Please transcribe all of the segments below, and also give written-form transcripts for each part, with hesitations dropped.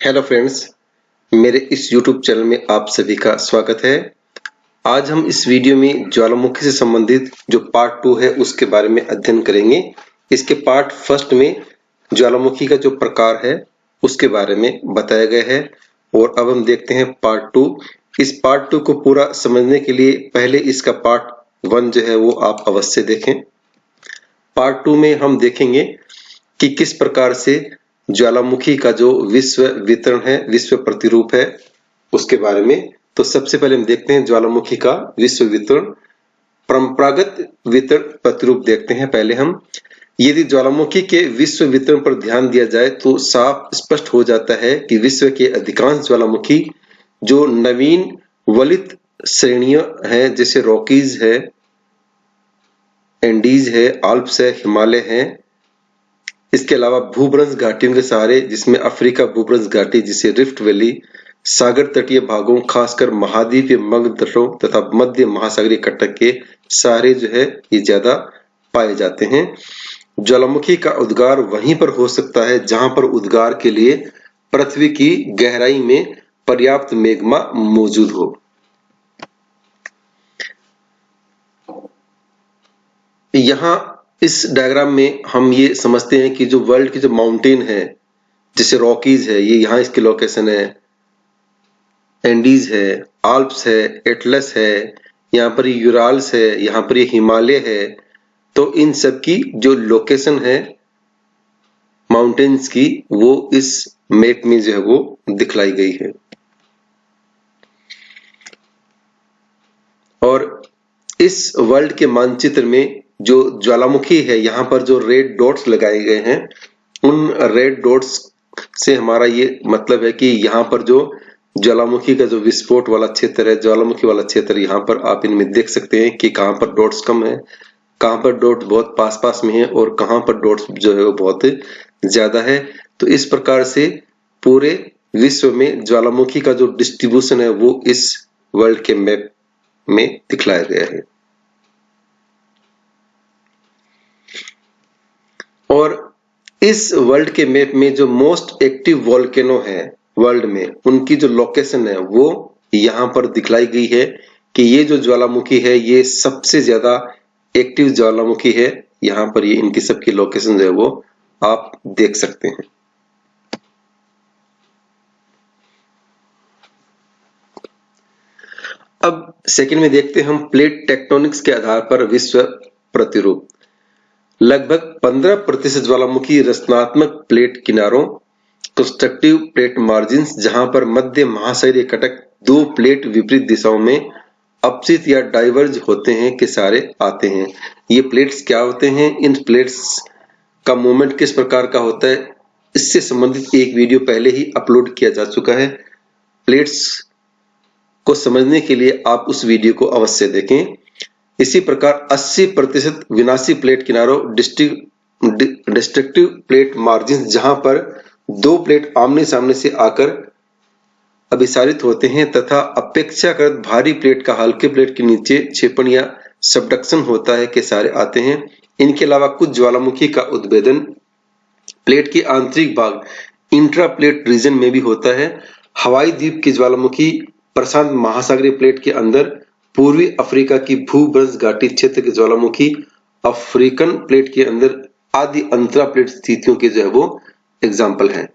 Hello friends, मेरे इस YouTube channel में आप सभी का स्वागत है। आज हम इस वीडियो में ज्वालामुखी से संबंधित जो पार्ट 2 है उसके बारे में अध्ययन करेंगे। इसके पार्ट फर्स्ट में ज्वालामुखी का जो प्रकार है उसके बारे में बताया गया है और अब हम देखते हैं पार्ट 2। इस पार्ट 2 को पूरा समझने के लिए पहले इसका पार्ट 1 जो है वो आप अवश्य देखें। पार्ट 2 में हम देखेंगे कि किस प्रकार से ज्वालामुखी का जो विश्व वितरण है, विश्व प्रतिरूप है, उसके बारे में। तो सबसे पहले हम देखते हैं ज्वालामुखी का विश्व वितरण। परंपरागत वितरण प्रतिरूप देखते हैं पहले हम। यदि ज्वालामुखी के विश्व वितरण पर ध्यान दिया जाए तो साफ स्पष्ट हो जाता है कि विश्व के अधिकांश ज्वालामुखी जो नवीन वलित श्रेणियां हैं, जैसे रॉकीज है, एंडीज है, आल्प्स है, हिमालय है, इसके अलावा भूभ्रंश घाटियों के सहारे, जिसमें अफ्रीका भूभ्रंश घाटी जिसे रिफ्ट वैली, सागर तटीय भागों खासकर महाद्वीपीय मग्न तटों तथा मध्य महासागरीय कटक के सहारे जो है ये ज्यादा पाए जाते हैं। ज्वालामुखी का उद्गार वहीं पर हो सकता है जहां पर उद्गार के लिए पृथ्वी की गहराई में पर्याप्त मैग्मा मौजूद हो। यहाँ इस डायग्राम में हम ये समझते हैं कि जो वर्ल्ड की जो माउंटेन है, जैसे रॉकीज है, ये यहाँ इसकी लोकेशन है, एंडीज है, आल्प्स है, एटलस है, यहाँ पर यूराल्स है, यहाँ पर ये हिमालय है। तो इन सब की जो लोकेशन है माउंटेन्स की, वो इस मैप में जो है वो दिखलाई गई है। और इस वर्ल्ड के मानचित्र में जो ज्वालामुखी है, यहाँ पर जो रेड डॉट्स लगाए गए हैं, उन रेड डॉट्स से हमारा ये मतलब है कि यहाँ पर जो ज्वालामुखी का जो विस्फोट वाला क्षेत्र है, ज्वालामुखी वाला क्षेत्र, यहाँ पर आप इनमें देख सकते हैं कि कहाँ पर डॉट्स कम है, कहाँ पर डॉट बहुत पास पास में है और कहाँ पर डॉट्स जो है वो बहुत ज्यादा है। तो इस प्रकार से पूरे विश्व में ज्वालामुखी का जो डिस्ट्रीब्यूशन है वो इस वर्ल्ड के मैप में दिखलाया गया है। और इस वर्ल्ड के मैप में जो मोस्ट एक्टिव वोल्केनो है वर्ल्ड में, उनकी जो लोकेशन है वो यहाँ पर दिखलाई गई है कि ये जो ज्वालामुखी है ये सबसे ज्यादा एक्टिव ज्वालामुखी है। यहाँ पर ये इनकी सबकी लोकेशन जो है वो आप देख सकते हैं। अब सेकंड में देखते हैं हम प्लेट टेक्टोनिक्स के आधार पर विश्व प्रतिरूप। लगभग 15% ज्वालामुखी रचनात्मक प्लेट किनारों, कंस्ट्रक्टिव प्लेट मार्जिन, जहां पर मध्य महासागरीय कटक दो प्लेट विपरीत दिशाओं में अपसित या डाइवर्ज होते हैं के सहारे आते हैं। ये प्लेट्स क्या होते हैं, इन प्लेट्स का मूवमेंट किस प्रकार का होता है, इससे संबंधित एक वीडियो पहले ही अपलोड किया जा चुका है। प्लेट्स को समझने के लिए आप उस वीडियो को अवश्य देखें। इसी प्रकार 80% विनाशी प्लेट किनारों, डिस्ट्रक्टिव प्लेट मार्जिन, जहां पर दो प्लेट आमने सामने से आकर अभिसारित होते हैं तथा अपेक्षाकृत भारी प्लेट का हल्के प्लेट के नीचे क्षेपण या सबडक्शन होता है के सहारे आते हैं। इनके अलावा कुछ ज्वालामुखी का उद्भेदन प्लेट के आंतरिक भाग इंट्रा प्लेट रीजन में भी होता है। हवाई द्वीप की ज्वालामुखी, प्रशांत महासागरीय प्लेट के अंदर पूर्वी अफ्रीका की भूभ्रंश घाटी क्षेत्र के ज्वालामुखी, अफ्रीकन प्लेट के अंदर आदि अंतरा प्लेट स्थितियों के जो है वो एग्जाम्पल हैं।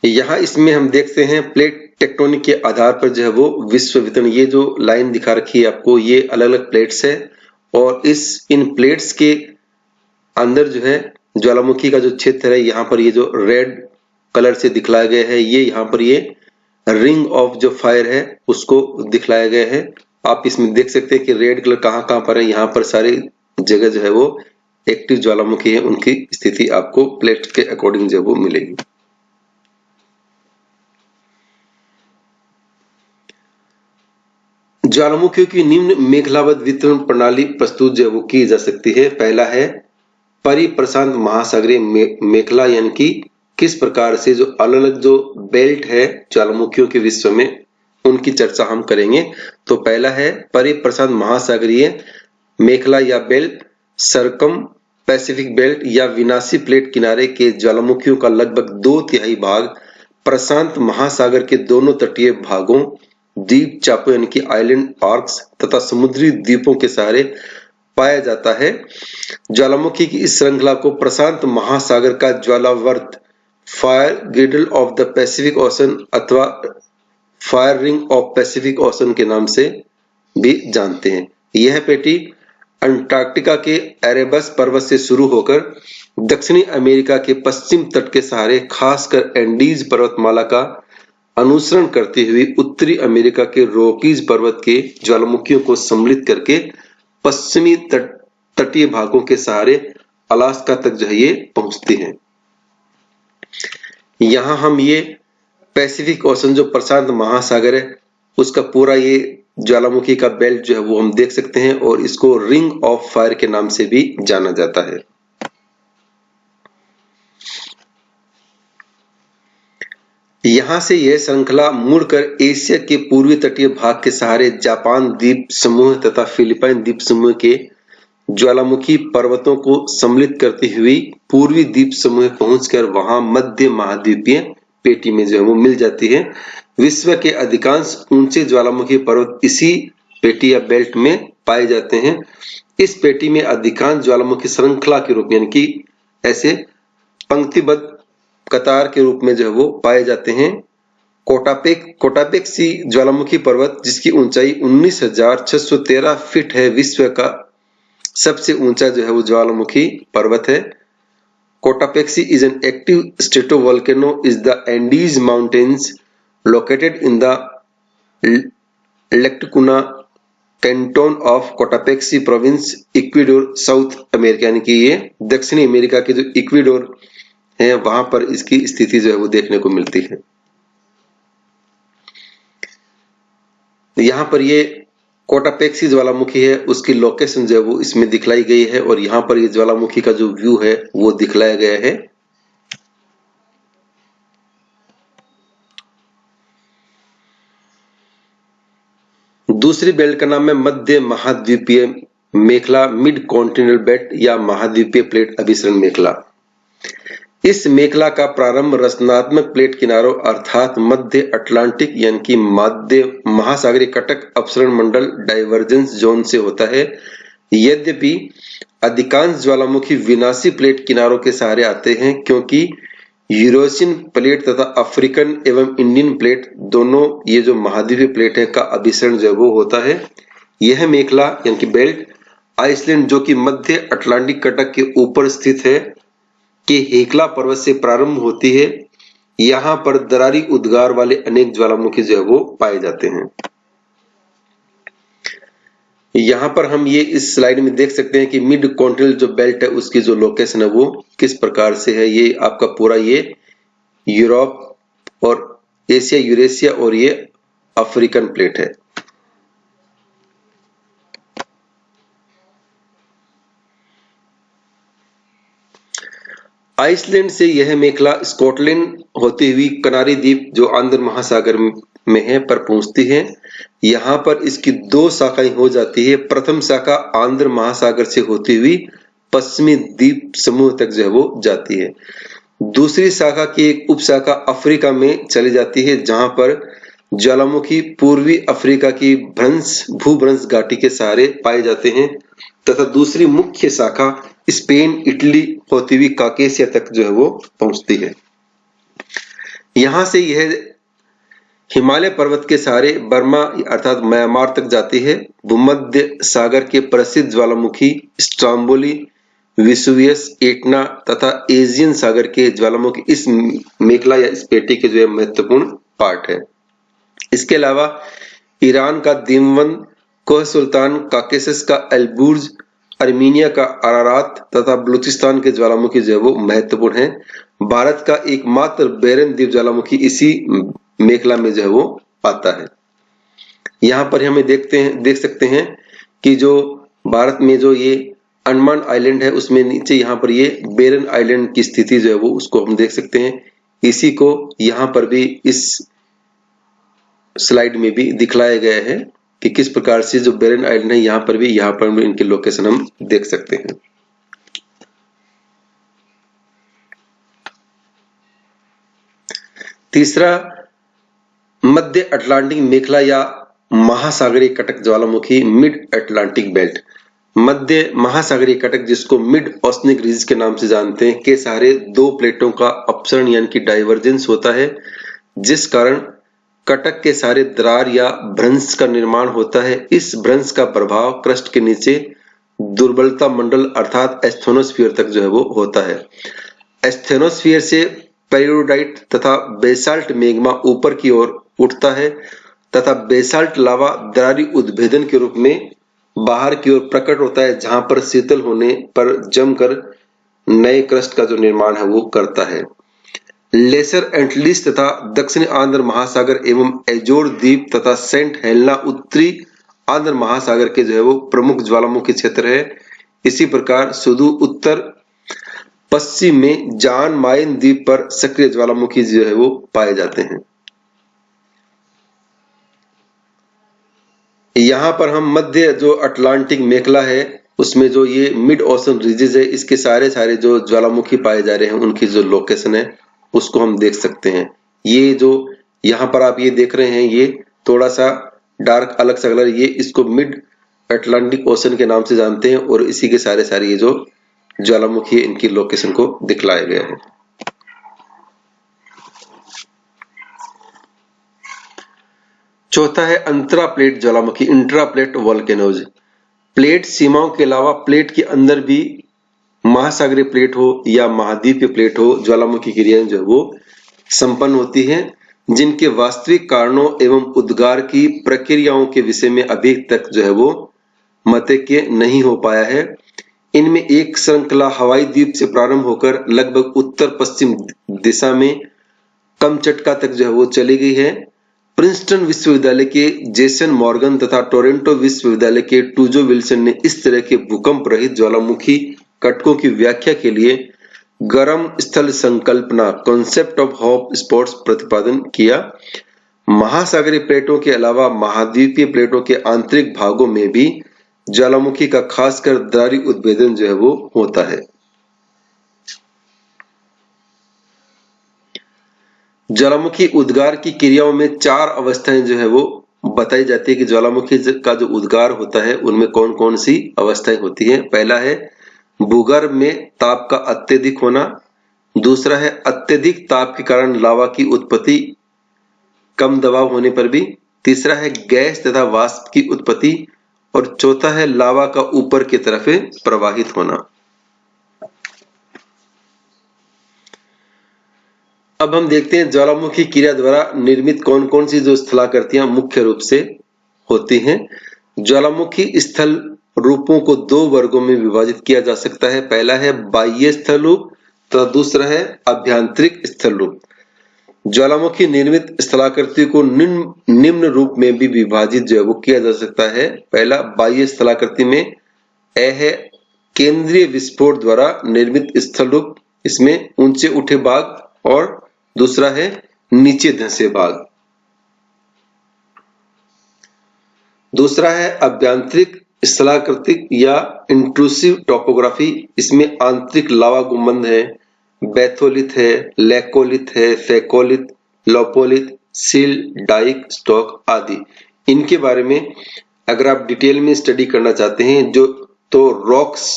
यहाँ इसमें हम देखते हैं प्लेट टेक्टोनिक के आधार पर जो है वो विश्व वितरण। ये जो लाइन दिखा रखी है आपको, ये अलग अलग प्लेट्स है और इन प्लेट्स के अंदर जो है ज्वालामुखी का जो क्षेत्र है, यहाँ पर ये जो रेड कलर से दिखलाया गया है, ये यहाँ पर ये रिंग ऑफ जो फायर है उसको दिखलाया गया है। आप इसमें देख सकते हैं कि रेड कलर कहाँ कहाँ पर है, यहाँ पर सारी जगह जो है वो एक्टिव ज्वालामुखी है, उनकी स्थिति आपको प्लेट के अकॉर्डिंग जो है वो मिलेगी। ज्वालामुखियों की निम्न मेखलाबद्ध वितरण प्रणाली प्रस्तुत जो है वो की जा सकती है। पहला है परिप्रशांत महासागरीय मेखला, यानी कि किस प्रकार से जो अलग अलग जो बेल्ट है ज्वालामुखियों के विश्व में, उनकी चर्चा हम करेंगे। तो पहला है परिप्रशांत महासागरीय मेखला या बेल्ट, सरकम पैसिफिक बेल्ट या विनाशी प्लेट किनारे के ज्वालामुखियों का लगभग 2/3 भाग प्रशांत महासागर के दोनों तटीय भागों, द्वीप चापों यानी कि आइलैंड आर्क्स तथा समुद्री द्वीपों के सहारे पाया जाता है। ज्वालामुखी की इस श्रृंखला को प्रशांत महासागर का ज्वालावर्त, fire girdle of the pacific ocean अथवा fire ring of pacific ocean के नाम से भी जानते हैं। यह पेटी अंटार्कटिका के एरेबस पर्वत से शुरू होकर दक्षिणी अमेरिका के पश्चिम तट के सहारे खासकर एंडीज पर्वतमाला का अनुसरण करती हुई उत्तरी अमेरिका के रॉकीज पर्वत के ज्वालामुखियों को सम्मिलित करके पश्चिमी तटीय भागों के सहारे अलास्का तक जो है ये पहुंचती है। यहाँ हम ये पैसिफिक ओशन जो प्रशांत महासागर है उसका पूरा ये ज्वालामुखी का बेल्ट जो है वो हम देख सकते हैं और इसको रिंग ऑफ फायर के नाम से भी जाना जाता है। यहाँ से यह श्रृंखला मुड़कर एशिया के पूर्वी तटीय भाग के सहारे जापान द्वीप समूह तथा फिलीपाइन द्वीप समूह के ज्वालामुखी पर्वतों को सम्मिलित करती हुई पूर्वी द्वीप समूह पहुंचकर वहां मध्य महाद्वीपीय पेटी में जो है वो मिल जाती है। विश्व के अधिकांश ऊंचे ज्वालामुखी पर्वत इसी पेटी या बेल्ट में पाए जाते हैं। इस पेटी में अधिकांश ज्वालामुखी श्रृंखला के रूप में यानी कि ऐसे पंक्तिबद्ध कतार के रूप में जो है वो पाए जाते हैं। कोटापेक्सी ज्वालामुखी पर्वत जिसकी ऊंचाई 19,613 फीट है, विश्व का सबसे ऊंचा जो है वो ज्वालामुखी पर्वत है। Cotopaxi is an active stratovolcano is the Andes Mountains located in the Lactacuna canton of Cotopaxi province, Ecuador, South America यानी कि ये दक्षिणी अमेरिका के जो इक्वेडोर है वहां पर इसकी स्थिति जो है वो देखने को मिलती है। यहाँ पर ये कोटापेक्सी ज्वालामुखी है उसकी लोकेशन जो है वो इसमें दिखलाई गई है और यहाँ पर ये ज्वालामुखी का जो व्यू है वो दिखलाया गया है। दूसरी बेल्ट का नाम है मध्य महाद्वीपीय मेखला, मिड कॉन्टिनेंटल बेल्ट या महाद्वीपीय प्लेट अभिसरण मेखला। इस मेखला का प्रारंभ रचनात्मक प्लेट किनारों अर्थात मध्य अटलांटिक यानी कि मध्य महासागरीय कटक अपसरण मंडल डाइवर्जेंस जोन से होता है। यद्यपि अधिकांश ज्वालामुखी विनाशी प्लेट किनारों के सहारे आते हैं क्योंकि यूरेशियन प्लेट तथा अफ्रीकन एवं इंडियन प्लेट दोनों ये जो महाद्वीपीय प्लेट है का अभिसरण जो वो होता है। यह मेखला यानी कि बेल्ट आइसलैंड जो कि मध्य अटलांटिक कटक के ऊपर स्थित है के हेकला पर्वत से प्रारंभ होती है। यहाँ पर दरारी उद्गार वाले अनेक ज्वालामुखी जो है वो पाए जाते हैं। यहाँ पर हम ये इस स्लाइड में देख सकते हैं कि मिड कॉन्टिनेंटल जो बेल्ट है उसकी जो लोकेशन है वो किस प्रकार से है। ये आपका पूरा ये यूरोप और एशिया, यूरेशिया और ये अफ्रीकन प्लेट है। आइसलैंड से यह मेखला स्कॉटलैंड होती हुई कनारी द्वीप जो आंध्र महासागर में है पर पहुंचती है। यहाँ पर इसकी दो शाखाएं हो जाती है। प्रथम शाखा आंध्र महासागर से होती हुई पश्चिमी द्वीप समूह तक जो है वो जाती है। दूसरी शाखा की एक उपशाखा अफ्रीका में चली जाती है जहां पर ज्वालामुखी पूर्वी अफ्रीका की भूभ्रंश घाटी के सहारे पाए जाते हैं तथा दूसरी मुख्य शाखा स्पेन, इटली होती हुई काकेशिया तक जो है वो पहुंचती है। यहां से यह हिमालय पर्वत के सहारे बर्मा अर्थात म्यांमार तक जाती है। भूमध्य सागर के प्रसिद्ध ज्वालामुखी स्ट्रोम्बोली, विसुवियस, एटना तथा एजियन सागर के ज्वालामुखी इस मेखला या इस पेटी के जो है महत्वपूर्ण पार्ट है। इसके अलावा ईरान का दिमवंत, कोह सुल्तान, काकेशस का एलबुर्ज, अर्मीनिया का अरारात तथा बलूचिस्तान के ज्वालामुखी जो है वो महत्वपूर्ण है। भारत का एकमात्र बैरन द्वीप ज्वालामुखी इसी मेखला में जो है वो आता है। यहाँ पर हमें देख सकते हैं कि जो भारत में जो ये अंडमान आइलैंड है उसमें नीचे यहाँ पर ये बैरन आइलैंड की स्थिति जो है वो उसको हम देख सकते हैं। इसी को यहाँ पर भी इस स्लाइड में भी दिखलाया गया है कि किस प्रकार से जो बैरन आइलैंड है यहाँ पर भी इनके लोकेशन हम देख सकते हैं। तीसरा, मध्य अटलांटिक मेखला या महासागरीय कटक ज्वालामुखी, मिड अटलांटिक बेल्ट। मध्य महासागरीय कटक, जिसको मिड ओशनिक रिज के नाम से जानते हैं, के सहारे दो प्लेटों का अपसरण यानी कि डाइवर्जेंस होता है, जिस कारण कटक के सहारे दरार या भ्रंश का निर्माण होता है। इस भ्रंश का प्रभाव क्रस्ट के नीचे दुर्बलता मंडल अर्थात एस्थेनोस्फीयर तक जो है वो होता है। एस्थेनोस्फीयर से पेरियोडाइट तथा बेसाल्ट मैग्मा ऊपर की ओर उठता है तथा बेसाल्ट लावा दरारी उद्भेदन के रूप में बाहर की ओर प्रकट होता है, जहां पर शीतल होने पर जमकर नए क्रस्ट का जो निर्माण है वो करता है। लेसर एंटिलीज तथा दक्षिणी आंध्र महासागर एवं एजोर द्वीप तथा सेंट हेलेना उत्तरी आंध्र महासागर के जो है वो प्रमुख ज्वालामुखी क्षेत्र है। इसी प्रकार सुदूर उत्तर पश्चिम में जान माइन द्वीप पर सक्रिय ज्वालामुखी जो है वो पाए जाते हैं। यहाँ पर हम मध्य जो अटलांटिक मेखला है उसमें जो ये मिड ओशन रीजेस है, इसके सारे जो ज्वालामुखी पाए जा रहे हैं उनकी जो लोकेशन है उसको हम देख सकते हैं। ये जो यहाँ पर आप ये देख रहे हैं, ये थोड़ा सा डार्क अलग सा कलर, ये इसको मिड अटलांटिक ओशन के नाम से जानते हैं और इसी के सारे ये जो ज्वालामुखी है इनकी लोकेशन को दिखलाया गया है। चौथा है अंतरा प्लेट ज्वालामुखी, इंट्रा प्लेट वोल्केनोज। प्लेट सीमाओं के अलावा प्लेट के अंदर भी महासागरीय प्लेट हो या महाद्वीपीय प्लेट हो, ज्वालामुखी क्रियाएं जो है वो संपन्न होती हैं, जिनके वास्तविक कारणों एवं उद्गार की प्रक्रियाओं के विषय में अभी तक जो है वो मतैक्य नहीं हो पाया है। इनमें एक श्रृंखला हवाई द्वीप से प्रारंभ होकर लगभग उत्तर पश्चिम दिशा में कमचटका तक जो है वो चली गई है। प्रिंसटन विश्वविद्यालय के जेसन मॉर्गन तथा टोरंटो विश्वविद्यालय के टूजो विल्सन ने इस तरह के भूकंप रहित ज्वालामुखी कटकों की व्याख्या के लिए गर्म स्थल संकल्पना कॉन्सेप्ट ऑफ हॉट स्पॉट्स प्रतिपादन किया। महासागरीय प्लेटों के अलावा महाद्वीपीय प्लेटों के आंतरिक भागों में भी ज्वालामुखी का खासकर दरारी उद्भेदन जो है वो होता है। ज्वालामुखी उद्गार की क्रियाओं में चार अवस्थाएं जो है वो बताई जाती है कि ज्वालामुखी का जो उद्गार होता है उनमें कौन कौन सी अवस्थाएं होती हैं। पहला है भूगर्भ में ताप का अत्यधिक होना, दूसरा है अत्यधिक ताप के कारण लावा की उत्पत्ति कम दबाव होने पर भी, तीसरा है गैस तथा वाष्प की उत्पत्ति और चौथा है लावा का ऊपर की तरफ प्रवाहित होना। अब हम देखते हैं ज्वालामुखी क्रिया द्वारा निर्मित कौन कौन सी जो स्थलाकृतियां मुख्य रूप से होती हैं। ज्वालामुखी स्थल रूपों को दो वर्गों में विभाजित किया जा सकता है। पहला है बाह्य स्थल रूप तथा दूसरा है अभ्यंतरिक स्थल रूप। ज्वालामुखी निर्मित स्थलाकृति को निम्न रूप में भी विभाजित जो है वो किया जा सकता है। पहला बाह्य स्थलाकृति में ए है केंद्रीय विस्फोट द्वारा निर्मित स्थल रूप, इसमें ऊंचे उठे भाग, और दूसरा है नीचे धंसे भाग। दूसरा है अभ्यंतरिक स्थलाकृतिक या इंट्रूसिव टोपोग्राफी, इसमें आंतरिक लावा गुंबद है, बैथोलिथ है, लैकोलिथ है, फेकोलिथ, लोपोलिथ, सील, डाइक, स्टॉक आदि। इनके बारे में अगर आप डिटेल में स्टडी करना चाहते हैं तो रॉक्स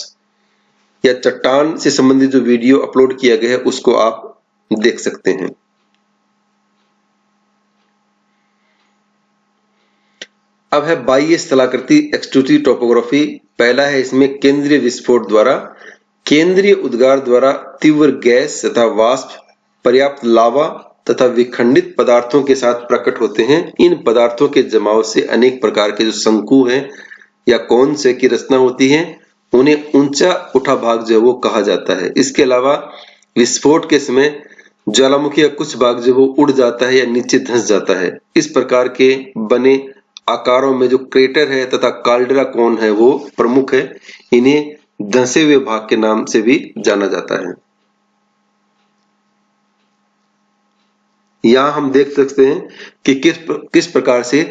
या चट्टान से संबंधित जो वीडियो अपलोड किया गया है उसको आप देख सकते हैं। अब है बाह्य स्थलाकृति एक्सट्रूसिव टोपोग्राफी। पहला है इसमें केंद्रीय विस्फोट द्वारा, केंद्रीय उद्गार द्वारा तीव्र गैस तथा वाष्प पर्याप्त लावा तथा विखंडित पदार्थों के साथ प्रकट होते हैं। इन पदार्थों के जमाव से अनेक प्रकार के जो शंकु हैं या कौन से की रचना होती है, उन्हें ऊंचा उठा भाग जो है वो कहा जाता है। इसके अलावा विस्फोट के समय ज्वालामुखी का कुछ भाग जो वो उड़ जाता है या नीचे धंस जाता है। इस प्रकार के बने आकारों में जो क्रेटर है तथा काल्डेरा कोन है वो प्रमुख है। इन्हें धंसे हुए भाग के नाम से भी जाना जाता है। यहाँ हम देख सकते हैं कि किस प्रकार से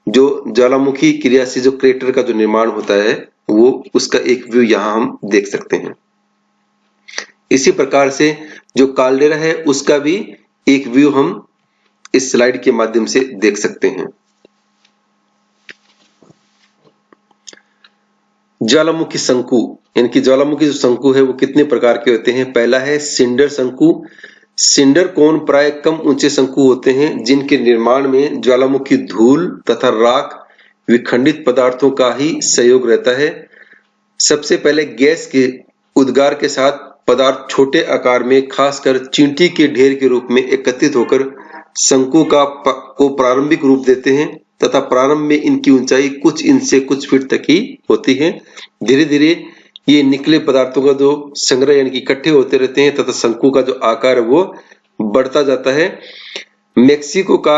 जो ज्वालामुखी क्रिया से जो क्रेटर का जो निर्माण होता है वो उसका एक व्यू यहाँ हम देख सकते हैं। इसी प्रकार से जो काल्डेरा है उसका भी एक व्यू हम इस स्लाइड के माध्यम से देख सकते हैं। ज्वालामुखी शंकु, यानी कि ज्वालामुखी जो शंकु है वो कितने प्रकार के होते हैं। पहला है सिंडर शंकु। सिंडर कोन प्राय कम ऊंचे शंकु होते हैं जिनके निर्माण में ज्वालामुखी धूल तथा राख विखंडित पदार्थों का ही सहयोग रहता है। सबसे पहले गैस के उद्गार के साथ पदार्थ छोटे आकार में खासकर चींटी के ढेर के रूप में एकत्रित होकर शंकु को प्रारंभिक रूप देते हैं तथा प्रारंभ में इनकी ऊंचाई कुछ इंच से कुछ फीट तक ही होती है। धीरे धीरे ये निकले पदार्थों का जो संग्रह यानी कि इकट्ठे होते रहते हैं तथा शंकु का जो आकार है वो बढ़ता जाता है। मेक्सिको का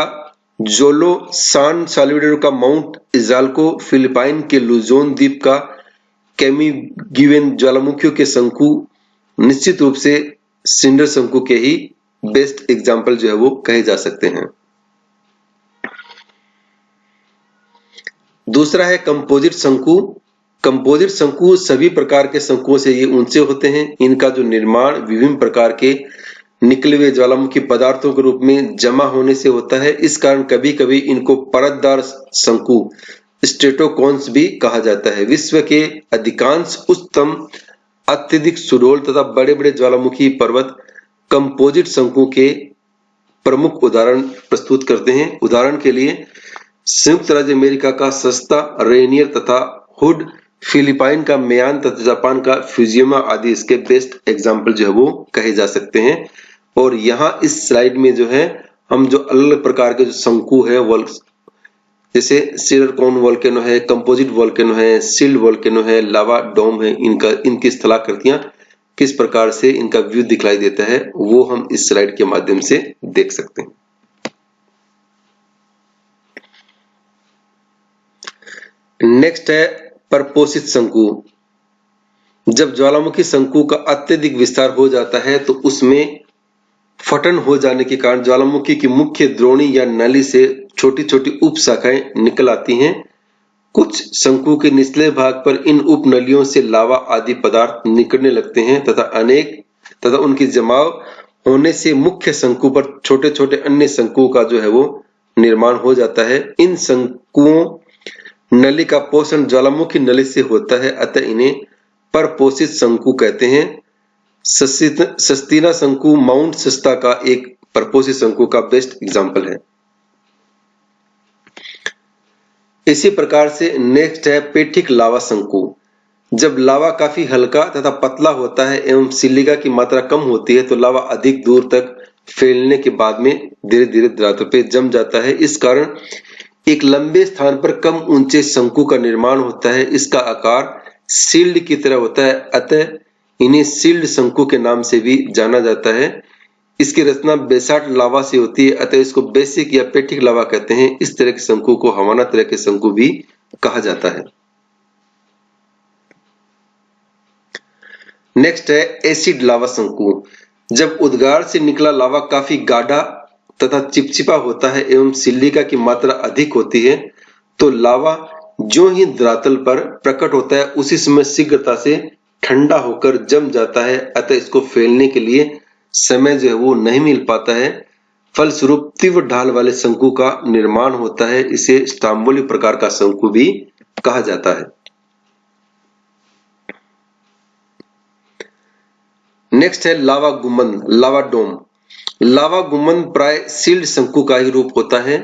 जोलो सान साल्वाडोर का माउंट इजाल्को, फिलिपाइन के लुजोन द्वीप का कैमिगिवेन ज्वालामुखियों के शंकु निश्चित रूप से सिंडर शंकु के ही बेस्ट एग्जाम्पल जो है वो कहे जा सकते हैं। दूसरा है कंपोजिट शंकु। कंपोजिट शंकु सभी प्रकार के शंकुओं से ये ऊंचे होते हैं। इनका जो निर्माण विभिन्न प्रकार के निकले हुए ज्वालामुखी पदार्थों के रूप में जमा होने से होता है। इस कारण कभी कभी इनको परतदार शंकु स्ट्रेटोकोन्स भी कहा जाता है। विश्व के अधिकांश उच्चतम अत्यधिक सुडौल तथा बड़े बड़े ज्वालामुखी पर्वत कंपोजिट शंकु के प्रमुख उदाहरण प्रस्तुत करते हैं। उदाहरण के लिए संयुक्त राज्य अमेरिका का सस्ता रेनियर तथा हुड, फिलिपाइन का मेयान तथा जापान का फ्यूजियमा आदि इसके बेस्ट एग्जाम्पल जो है वो कहे जा सकते हैं। और यहाँ इस स्लाइड में जो है हम जो अलग अलग प्रकार के जो शंकु है जैसे सीडर कोन वोल्केनो है, कंपोजिट वोल्केनो है, सील्ड वोल्केनो है, लावा डोम है, इनकी स्थलाकृतियां किस प्रकार से इनका व्यू दिखलाई देता है वो हम इस स्लाइड के माध्यम से देख सकते हैं। नेक्स्ट है परपोषित शंकु। जब ज्वालामुखी शंकु का अत्यधिक विस्तार हो जाता है तो उसमें फटन हो जाने के कारण ज्वालामुखी की मुख्य द्रोणी या नली से छोटी छोटी उप शाखाएं निकल आती हैं। कुछ शंकु के निचले भाग पर इन उप नलियों से लावा आदि पदार्थ निकलने लगते हैं तथा उनकी जमाव होने से मुख्य शंकु पर छोटे छोटे अन्य शंकु का जो है वो निर्माण हो जाता है। इन शंकुओं नली का पोषण ज्वालामुखी नली से होता है, अतः इन्हें परपोषित शंकु कहते हैं। सस्तीना शंकु माउंट शस्ता का एक परपोषित शंकु का बेस्ट एग्जाम्पल है। इसी प्रकार से नेक्स्ट है पेठिक लावा शंकु। जब लावा काफी हल्का तथा पतला होता है एवं सिलिका की मात्रा कम होती है तो लावा अधिक दूर तक फैलने के बाद में धीरे धीरे धरातल पे जम जाता है। इस कारण एक लंबे स्थान पर कम ऊंचे शंकु का निर्माण होता है। इसका आकार शील्ड की तरह होता है, अतः इन्हें शील्ड शंकु के नाम से भी जाना जाता है। इसकी रचना बेसाल्ट लावा से होती है, अतः इसको बेसिक या पेठिक लावा कहते हैं। इस तरह के शंकु को हवाना तरह के शंकु भी कहा जाता है। नेक्स्ट है एसिड लावा शंकु। जब उद्गार से निकला लावा काफी गाढ़ा तथा चिपचिपा होता है एवं सिलिका की मात्रा अधिक होती है तो लावा जो ही धरातल पर प्रकट होता है उसी समय शीघ्रता से ठंडा होकर जम जाता है, अतः इसको फैलने के लिए समय जो है वो नहीं मिल पाता है। फलस्वरूप तीव्र ढाल वाले शंकु का निर्माण होता है। इसे स्टाम्बोली प्रकार का शंकु भी कहा जाता है। नेक्स्ट है लावा गुंबद, लावा डोम। लावा गुंबद प्राय शील्ड शंकु का ही रूप होता है।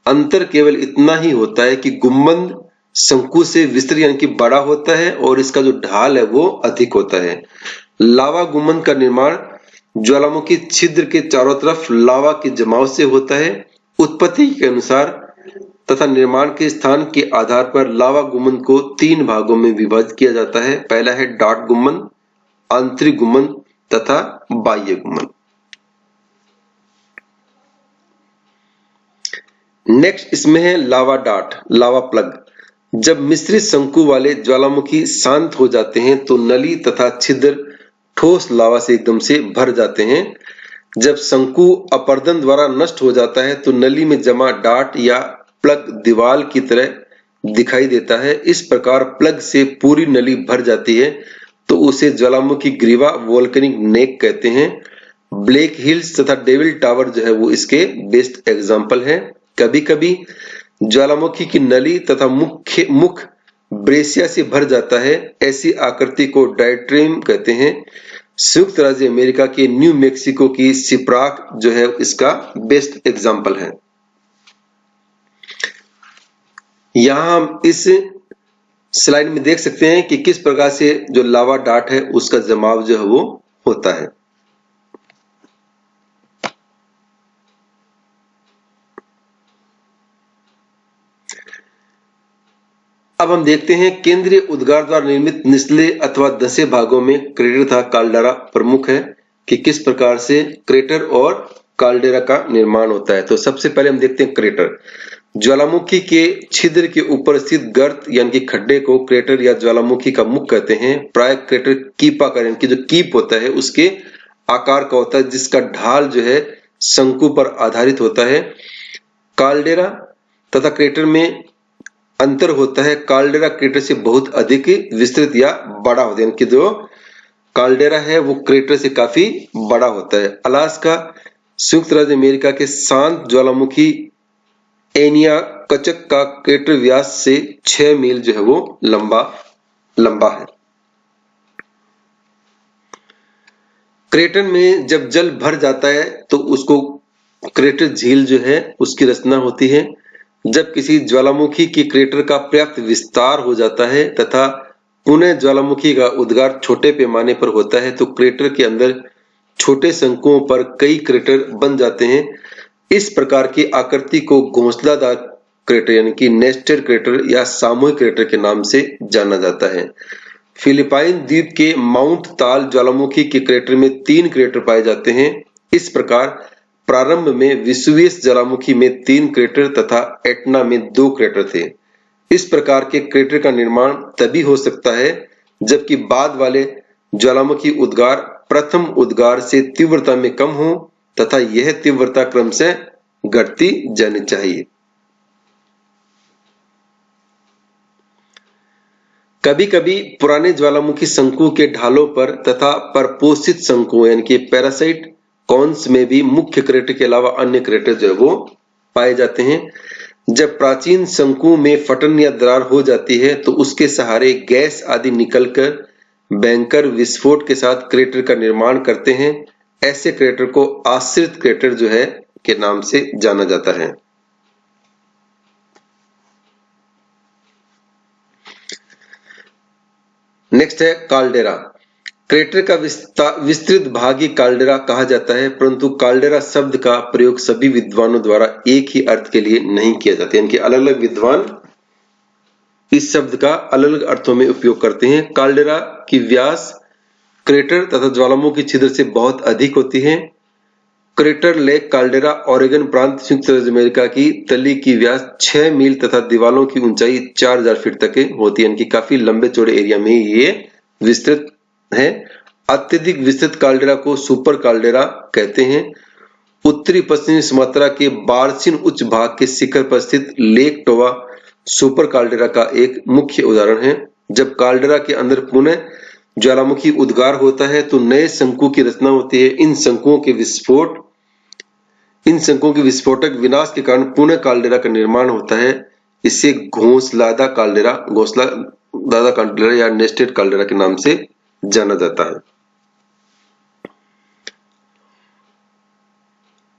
अंतर केवल इतना ही होता है कि गुंबद शंकु से विस्तृत यानी कि बड़ा होता है और इसका जो ढाल है वो अधिक होता है। लावा गुंबद का निर्माण ज्वालामुखी छिद्र के चारों तरफ लावा के जमाव से होता है। उत्पत्ति के अनुसार तथा निर्माण के स्थान के आधार पर लावा गुंबद को 3 भागों में विभाजित किया जाता है। पहला है डॉट गुंबद, आंतरिक गुंबद तथा बाह्य गुंबद। नेक्स्ट इसमें है लावा डॉट, लावा प्लग। जब मिश्रित शंकु वाले ज्वालामुखी शांत हो जाते हैं तो नली तथा छिद्र ठोस लावा से एकदम से भर जाते हैं। जब शंकु अपर्दन द्वारा नष्ट हो जाता है तो नली में जमा डाट या प्लग दीवार की तरह दिखाई देता है। इस प्रकार प्लग से पूरी नली भर जाती है तो उसे ज्वालामुखी ग्रीवा वोल्केनिक नेक कहते हैं। ब्लैक हिल्स तथा डेविल टावर जो है वो इसके बेस्ट एग्जाम्पल है। कभी कभी ज्वालामुखी की नली तथा मुख ब्रेसिया से भर जाता है, ऐसी आकृति को डायट्रेम कहते हैं। संयुक्त राज्य अमेरिका के न्यू मैक्सिको की सिप्राक जो है इसका बेस्ट एग्जाम्पल है। यहां हम इस स्लाइड में देख सकते हैं कि किस प्रकार से जो लावा डार्ट है उसका जमाव जो है वो होता है। अब हम देखते हैं केंद्रीय उद्गार द्वारा निर्मित निचले अथवा धंसे भागों में क्रेटर तथा काल्डेरा प्रमुख है कि किस प्रकार से क्रेटर और काल्डेरा का निर्माण होता है। तो सबसे पहले हम देखते हैं क्रेटर। ज्वालामुखी के छिद्र के ऊपर स्थित गर्त यानी कि खड्डे को क्रेटर या ज्वालामुखी का मुख कहते हैं। प्राय क्रेटर कीपाकार यानी कि जो कीप होता है उसके आकार का होता है, जिसका ढाल जो है शंकु पर आधारित होता है। काल्डेरा तथा क्रेटर में अंतर होता है। काल्डेरा क्रेटर से बहुत अधिक विस्तृत या बड़ा होता है, यानी कि जो काल्डेरा है वो क्रेटर से काफी बड़ा होता है। अलास्का संयुक्त राज्य अमेरिका के शांत ज्वालामुखी एनिया कचक का क्रेटर व्यास से 6 मील जो है वो लंबा है। क्रेटर में जब जल भर जाता है तो उसको क्रेटर झील जो है उसकी रचना होती है। जब किसी ज्वालामुखी की क्रेटर का पर्याप्त विस्तार हो जाता है तथा पुनः ज्वालामुखी का उद्गार छोटे पैमाने पर होता है तो क्रेटर के अंदर छोटे शंकुओं पर कई क्रेटर बन जाते हैं। इस प्रकार की आकृति को घोंसलादार क्रेटर यानी कि नेस्टेड क्रेटर या सामूहिक क्रेटर के नाम से जाना जाता है। फिलिपाइन द्वीप के माउंट ताल ज्वालामुखी के क्रेटर में 3 क्रेटर पाए जाते हैं। इस प्रकार प्रारंभ में विसुवियस ज्वालामुखी में 3 क्रेटर तथा एटना में 2 क्रेटर थे। इस प्रकार के क्रेटर का निर्माण तभी हो सकता है जबकि बाद वाले ज्वालामुखी उद्गार प्रथम उद्गार से तीव्रता में कम हो तथा यह तीव्रता क्रमशः घटती जानी चाहिए। कभी कभी पुराने ज्वालामुखी शंकु के ढालों पर तथा परपोषित शंकु यानी कि पैरासाइट कॉन्स में भी मुख्य क्रेटर के अलावा अन्य क्रेटर जो है वो पाए जाते हैं। जब प्राचीन शंकु में फटन या दरार हो जाती है तो उसके सहारे गैस आदि निकलकर बैंकर विस्फोट के साथ क्रेटर का निर्माण करते हैं। ऐसे क्रेटर को आश्रित क्रेटर जो है के नाम से जाना जाता है। नेक्स्ट है काल्डेरा। क्रेटर का विस्तृत भाग ही काल्डेरा कहा जाता है, परंतु काल्डेरा शब्द का प्रयोग सभी विद्वानों द्वारा एक ही अर्थ के लिए नहीं किया जाता, यानी कि अलग अलग विद्वान इस शब्द का अलग अलग अर्थों में उपयोग करते हैं। काल्डेरा की व्यास क्रेटर तथा ज्वालामुखी छिद्र से बहुत अधिक होती है। क्रेटर लेक काल्डेरा ओरेगन प्रांत संयुक्त राज्य अमेरिका की तली की व्यास 6 मील तथा दीवारों की ऊंचाई 4000 फीट तक होती है, यानी कि काफी लंबे चौड़े एरिया में ये विस्तृत है। अत्यधिक विस्तृत काल्डेरा को सुपर काल्डेरा कहते हैं। उत्तरी पश्चिमी सुमात्रा के बारसिन उच्च भाग के शिखर पर स्थित लेक टोवा सुपर काल्डेरा का एक मुख्य उदाहरण है। जब काल्डेरा के अंदर पुनः ज्वालामुखी उद्गार होता है तो नए शंकु की रचना होती है। इन शंकुओं के विस्फोटक विनाश के कारण पुनः काल्डेरा का निर्माण होता है। इसे घोंसलादा काल्डेरा या नेस्टेड काल्डेरा के नाम से जाना जाता है।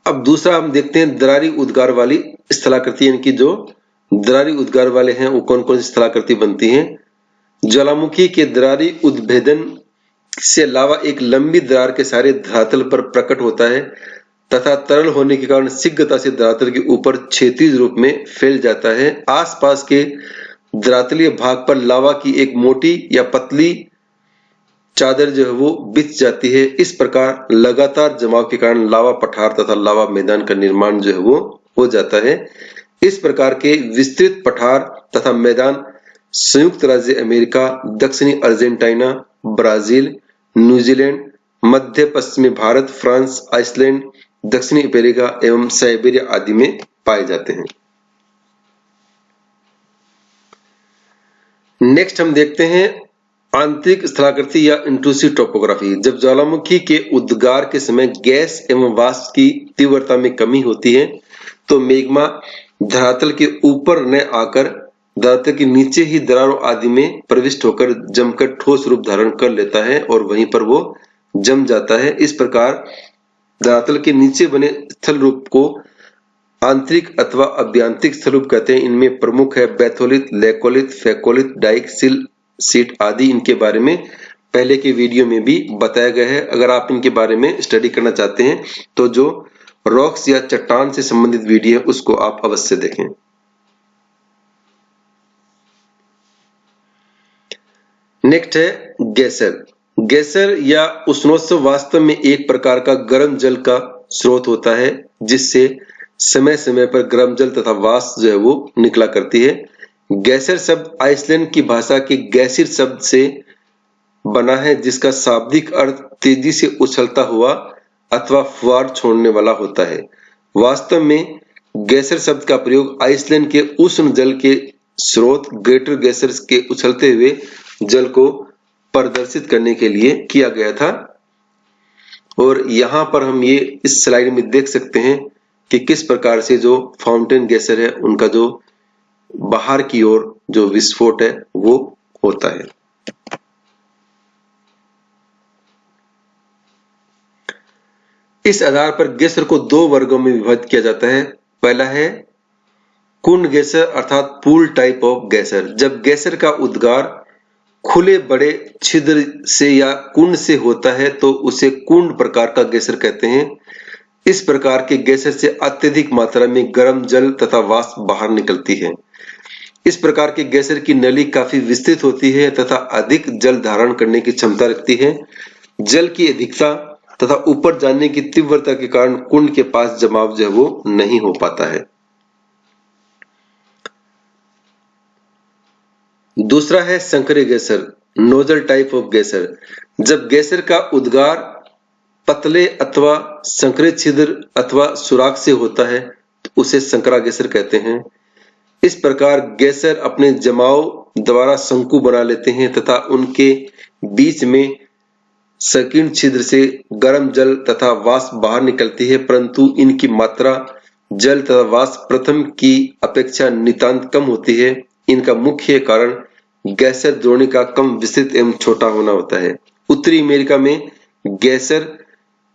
अब दूसरा हम देखते हैं दरारी उद्गार वाली स्थलाकृति, यानी कि जो दरारी उद्गार वाले हैं वो कौन कौन सी स्थलाकृति बनती हैं। ज्वालामुखी के दरारी उद्भेदन से लावा एक लंबी दरार के सहारे धरातल पर प्रकट होता है तथा तरल होने के कारण शीघ्रता से धरातल के ऊपर क्षैतिज रूप में फैल जाता है। आसपास के धरातलीय भाग पर लावा की एक मोटी या पतली चादर जो है वो बिछ जाती है। इस प्रकार लगातार जमाव के कारण लावा पठार तथा लावा मैदान का निर्माण जो है वो हो जाता है। इस प्रकार के विस्तृत पठार तथा मैदान संयुक्त राज्य अमेरिका, दक्षिणी अर्जेंटीना, ब्राजील, न्यूजीलैंड, मध्य पश्चिमी भारत, फ्रांस, आइसलैंड, दक्षिणी अमेरिका एवं साइबेरिया आदि में पाए जाते हैं। नेक्स्ट हम देखते हैं आंतरिक स्थलाकृति या इंट्रूसिव टोपोग्राफी। जब ज्वालामुखी के उद्गार के समय गैस एवं वाष्प की तीव्रता में कमी होती है तो मैग्मा धरातल के ऊपर न आकर धरातल के नीचे ही दरारों आदि में प्रविष्ट होकर जमकर ठोस रूप धारण कर लेता है और वहीं पर वो जम जाता है। इस प्रकार धरातल के नीचे बने स्थल रूप को आंतरिक अथवा अभ्यंतरिक स्थल रूप कहते हैं। इनमें प्रमुख है बैथोलिथ, लेकोलिथ, फेकोलिथ, डाइक, सिल सीट आदि। इनके बारे में पहले के वीडियो में भी बताया गया है। अगर आप इनके बारे में स्टडी करना चाहते हैं तो जो रॉक्स या चट्टान से संबंधित वीडियो है उसको आप अवश्य देखें। नेक्स्ट है गैसर। गैसर या उष्णोत्सव वास्तव में एक प्रकार का गर्म जल का स्रोत होता है जिससे समय समय पर गर्म जल तथा वाष्प जो है वो निकला करती है। गैसर शब्द आइसलैंड की भाषा के गैसिर शब्द से बना है जिसका शाब्दिक अर्थ तेजी से उछलता हुआ अथवा फुहार छोड़ने वाला होता है। वास्तव में गैसर शब्द का प्रयोग आइसलैंड के उष्ण जल के स्रोत ग्रेटर गैसर के उछलते हुए जल को प्रदर्शित करने के लिए किया गया था। और यहाँ पर हम ये इस स्लाइड में देख सकते हैं कि किस प्रकार से जो फाउंटेन गैसर है उनका जो बाहर की ओर जो विस्फोट है वो होता है। इस आधार पर गैसर को दो वर्गों में विभाजित किया जाता है। पहला है कुंड गैसर अर्थात पूल टाइप ऑफ गैसर। जब गैसर का उद्गार खुले बड़े छिद्र से या कुंड से होता है तो उसे कुंड प्रकार का गैसर कहते हैं। इस प्रकार के गैसर से अत्यधिक मात्रा में गर्म जल तथा वाष्प बाहर निकलती है। इस प्रकार के गैसर की नली काफी विस्तृत होती है तथा अधिक जल धारण करने की क्षमता रखती है। जल की अधिकता तथा ऊपर जाने की तीव्रता के कारण कुंड के पास जमाव जो है वो नहीं हो पाता है। दूसरा है संकरे गैसर, नोजल टाइप ऑफ गैसर। जब गैसर का उद्गार पतले अथवा संकरे छिद्र अथवा सुराख से होता है तो उसे संकरा गैसर कहते हैं। इस प्रकार गैसर अपने जमाव द्वारा शंकु बना लेते हैं तथा उनके बीच में संकीर्ण छिद्र से गर्म जल तथा वाष्प बाहर निकलती है, परंतु इनकी मात्रा जल तथा वाष्प प्रथम की अपेक्षा नितांत कम होती है। इनका मुख्य कारण गैसर द्रोणिका कम विस्तृत एवं छोटा होना होता है। उत्तरी अमेरिका में गैसर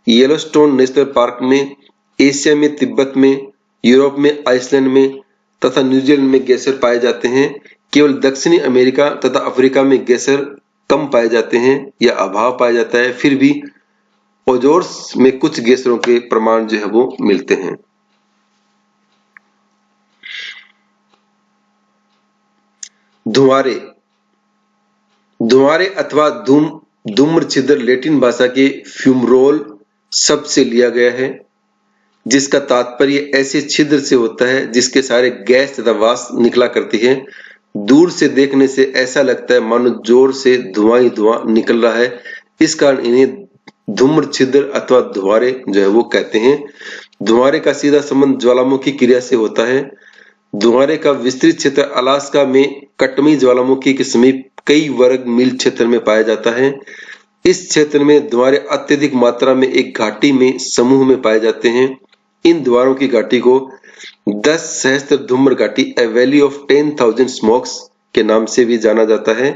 येलोस्टोन नेशनल पार्क में, एशिया में तिब्बत में, यूरोप में आइसलैंड में तथा न्यूजीलैंड में गैसर पाए जाते हैं। केवल दक्षिणी अमेरिका तथा अफ्रीका में गैसर कम पाए जाते हैं या अभाव पाया जाता है। फिर भी ओजोर्स में कुछ गैसरों के प्रमाण जो है वो मिलते हैं। धुआरे। धुआरे अथवा धूम्र छिद्र लैटिन भाषा के फ्यूमरोल शब्द से लिया गया है जिसका तात्पर्य ऐसे छिद्र से होता है जिसके सारे गैस तथा वाष्प निकला करती है। दूर से देखने से ऐसा लगता है मानो जोर से धुआं ही धुआं निकल रहा है। इस कारण इन्हें धूम्र छिद्र अथवा धुआरे जो है वो कहते हैं। धुआरे का सीधा संबंध ज्वालामुखी क्रिया से होता है। धुआरे का विस्तृत क्षेत्र अलास्का में कटमी ज्वालामुखी के समीप कई वर्ग मील क्षेत्र में पाया जाता है। इस क्षेत्र में धुआरे अत्यधिक मात्रा में एक घाटी में समूह में पाए जाते हैं। इन धुआरों की घाटी को 10 सहस्त्र धूम्र घाटी, ए वैली ऑफ 10,000 स्मोक्स के नाम से भी जाना जाता है।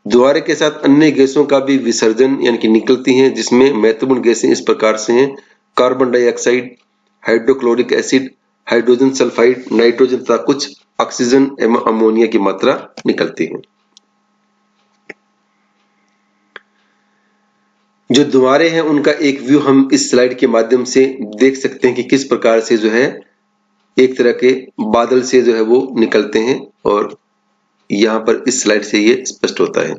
धुआरे के साथ अन्य गैसों का भी विसर्जन यानी कि निकलती हैं, जिसमें महत्वपूर्ण गैसें इस प्रकार से हैं: carbon dioxide, hydrochloric acid, hydrogen sulphide, nitrogen तथा कुछ ऑक्सीजन एवं अमोनिया की मात्रा निकलती है। जो धुआरे हैं उनका एक व्यू हम इस स्लाइड के माध्यम से देख सकते हैं कि किस प्रकार से जो है एक तरह के बादल से जो है वो निकलते हैं, और यहाँ पर इस स्लाइड से ये स्पष्ट होता है।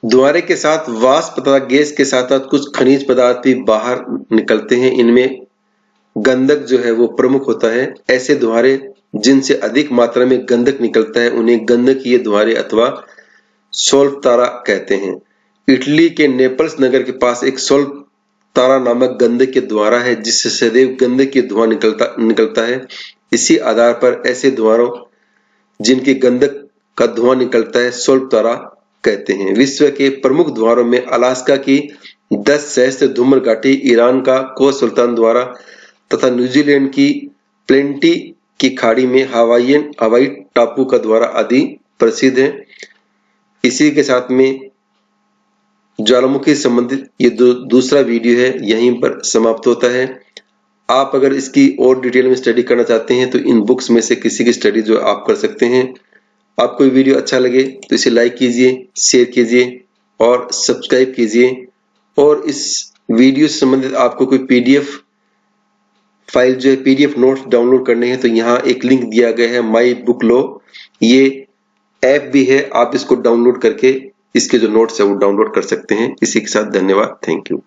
धुआरे के साथ वाष्प तथा गैस के साथ साथ कुछ खनिज पदार्थ भी बाहर निकलते हैं। इनमें गंधक जो है वो प्रमुख होता है। ऐसे धुआरे जिनसे अधिक मात्रा में गंधक निकलता है उन्हें गंधकीय धुआरे अथवा सोल्फतारा कहते हैं। इटली के नेपल्स नगर के पास एक सोल्फतारा नामक गंधकीय धुआरा है जिससे सदैव गंधकीय धुआं निकलता है। इसी आधार पर ऐसे धुआं जिनकी गंधक का धुआं निकलता है स्वल्प तारा कहते हैं। विश्व के प्रमुख धुआं में अलास्का की 10 सहस्त्र धूम्र घाटी, ईरान का कोह सुल्तान द्वारा तथा न्यूजीलैंड की प्लेंटी की खाड़ी में हवाई टापू का द्वारा आदि प्रसिद्ध है। इसी के साथ में ज्वालामुखी से संबंधित ये दूसरा वीडियो है यहीं पर समाप्त होता है। आप अगर इसकी और डिटेल में स्टडी करना चाहते हैं तो इन बुक्स में से किसी की स्टडी जो आप कर सकते हैं। आपको ये वीडियो अच्छा लगे तो इसे लाइक कीजिए, शेयर कीजिए और सब्सक्राइब कीजिए। और इस वीडियो से संबंधित आपको कोई पीडीएफ फाइल जो है, पीडीएफ नोट्स डाउनलोड करने हैं तो यहाँ एक लिंक दिया गया है माई बुक लो, ये ऐप भी है, आप इसको डाउनलोड करके इसके जो नोट्स है वो डाउनलोड कर सकते हैं। इसी के साथ धन्यवाद, थैंक यू।